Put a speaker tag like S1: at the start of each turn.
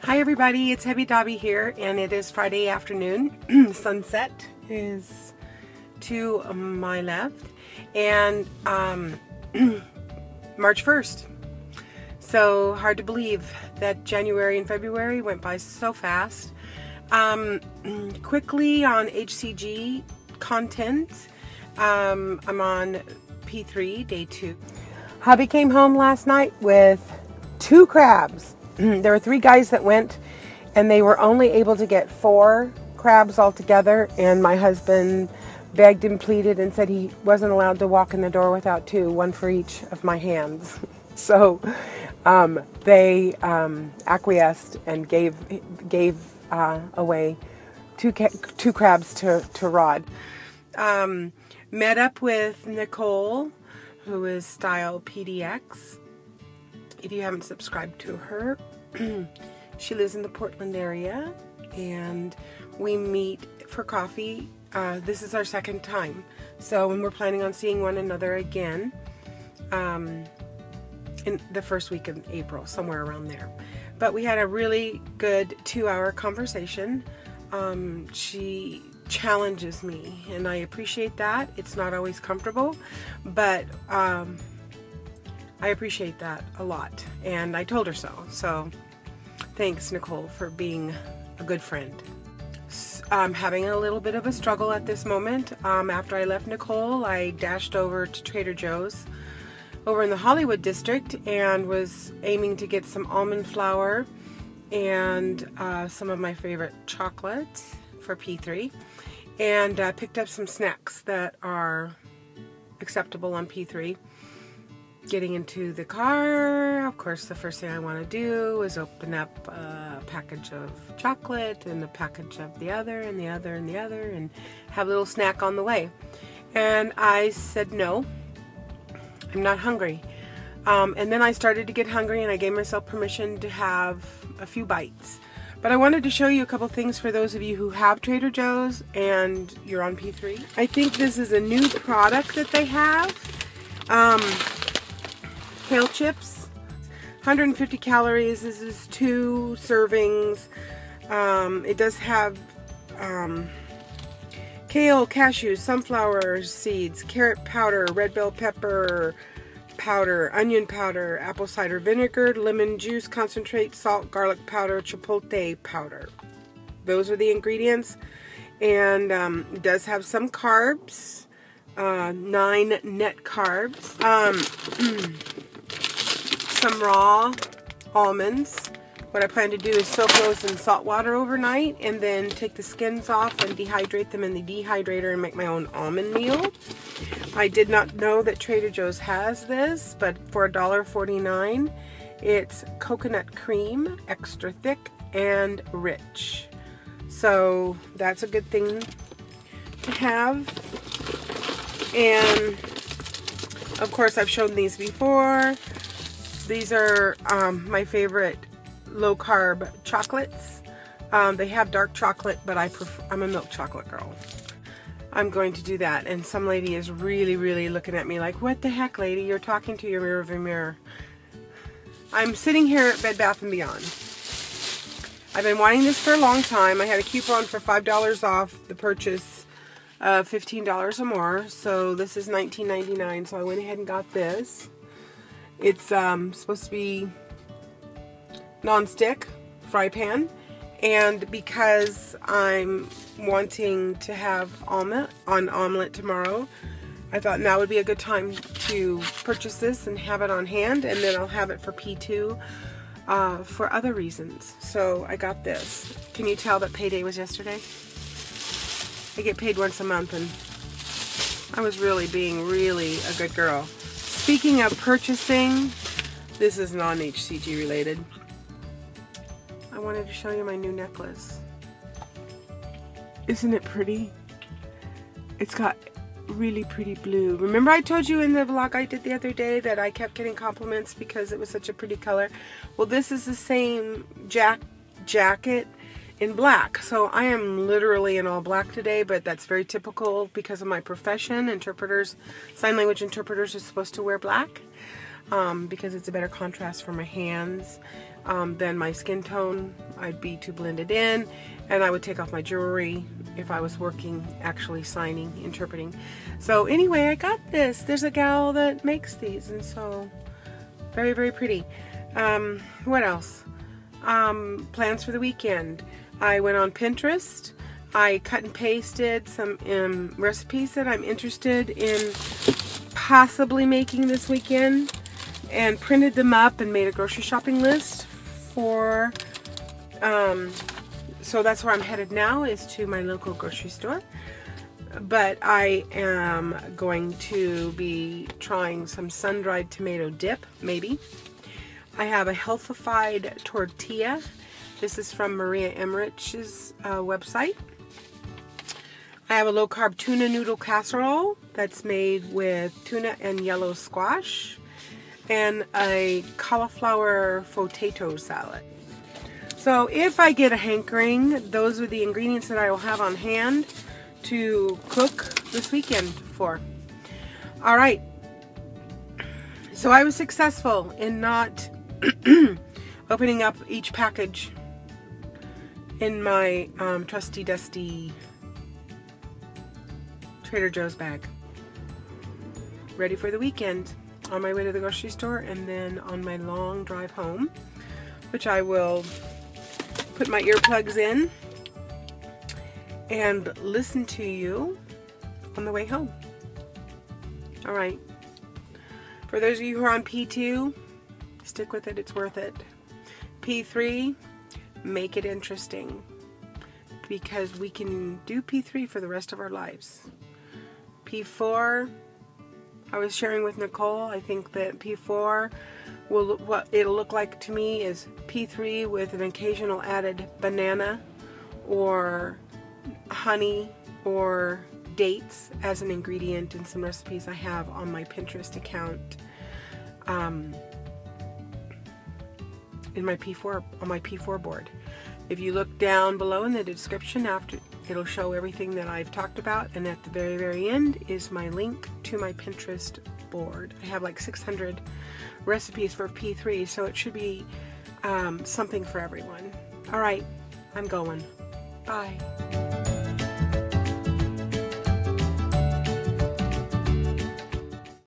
S1: Hi everybody, it's Hubby here, and it is Friday afternoon. Sunset is to my left, and March 1st. So hard to believe that January and February went by so fast. Quickly on hCG content, I'm on P3, day 2. Hubby came home last night with 2 crabs. There were 3 guys that went, and they were only able to get 4 crabs altogether, and my husband begged and pleaded and said he wasn't allowed to walk in the door without 2, 1 for each of my hands. So they acquiesced and gave away 2 crabs to Rod. Met up with Nicole, who is StylePDX. If you haven't subscribed to her, she lives in the Portland area, and we meet for coffee. This is our 2nd time, so when we're planning on seeing one another again in the first week of April, somewhere around there. But we had a really good 2-hour conversation. She challenges me, and I appreciate that. It's not always comfortable, but I appreciate that a lot, and I told her so. So thanks, Nicole, for being a good friend. I'm having a little bit of a struggle at this moment. After I left Nicole, I dashed over to Trader Joe's over in the Hollywood district and was aiming to get some almond flour and some of my favorite chocolate for P3, and picked up some snacks that are acceptable on P3. Getting into the car, of course, the first thing I want to do is open up a package of chocolate and a package of the other and the other and the other, and have a little snack on the way. And I said no, I'm not hungry. And then I started to get hungry, and I gave myself permission to have a few bites. But I wanted to show you a couple things for those of you who have Trader Joe's and you're on P3. I think this is a new product that they have. Kale chips, 150 calories. This is 2 servings. It does have kale, cashews, sunflower seeds, carrot powder, red bell pepper powder, onion powder, apple cider vinegar, lemon juice concentrate, salt, garlic powder, chipotle powder. Those are the ingredients, and it does have some carbs, 9 net carbs. Some raw almonds. What I plan to do is soak those in salt water overnight, and then take the skins off and dehydrate them in the dehydrator and make my own almond meal. I did not know that Trader Joe's has this, but for $1.49, it's coconut cream, extra thick and rich. So that's a good thing to have. And of course, I've shown these before. These are my favorite low-carb chocolates. They have dark chocolate, but I'm a milk chocolate girl. I'm going to do that. And some lady is really looking at me like, what the heck, lady? You're talking to your mirror. I'm sitting here at Bed Bath & Beyond. I've been wanting this for a long time. I had a coupon for $5 off the purchase of $15 or more. So this is $19.99. So I went ahead and got this. It's supposed to be non-stick fry pan, and because I'm wanting to have omelet tomorrow, I thought now would be a good time to purchase this and have it on hand, and then I'll have it for P2 for other reasons. So I got this. Can you tell that payday was yesterday? I get paid once a month, and I was being a good girl. Speaking of purchasing, this is non-hCG related. I wanted to show you my new necklace. Isn't it pretty? It's got really pretty blue. Remember I told you in the vlog I did the other day that I kept getting compliments because it was such a pretty color? Well, this is the same jacket in black. So I am literally in all black today, but that's very typical because of my profession. Interpreters, sign language interpreters are supposed to wear black. because it's a better contrast for my hands than my skin tone. I'd be too blended in, and I would take off my jewelry if I was working, actually signing, interpreting. So anyway, I got this. There's a gal that makes these, and so very, very pretty. What else? Plans for the weekend. I went on Pinterest. I cut and pasted some recipes that I'm interested in possibly making this weekend, and printed them up and made a grocery shopping list for, so that's where I'm headed now, is to my local grocery store. But I am going to be trying some sun-dried tomato dip, maybe. I have a healthified tortilla. This is from Maria Emmerich's website. I have a low-carb tuna noodle casserole that's made with tuna and yellow squash, and a cauliflower potato salad. So if I get a hankering, those are the ingredients that I will have on hand to cook this weekend for. All right. So I was successful in not opening up each package in my trusty dusty Trader Joe's bag. Ready for the weekend, on my way to the grocery store, and then on my long drive home, which I will put my earplugs in and listen to you on the way home. All right. For those of you who are on P2, stick with it, it's worth it. P3, make it interesting, because we can do P3 for the rest of our lives. P4, I was sharing with Nicole, I think that P4 will, what it'll look like to me is P3 with an occasional added banana or honey or dates as an ingredient in some recipes I have on my Pinterest account, in my P4, on my P4 board. If you look down below in the description, after, it'll show everything that I've talked about, and at the very, very end is my link to my Pinterest board. I have like 600 recipes for P3, so it should be something for everyone. All right, I'm going. Bye.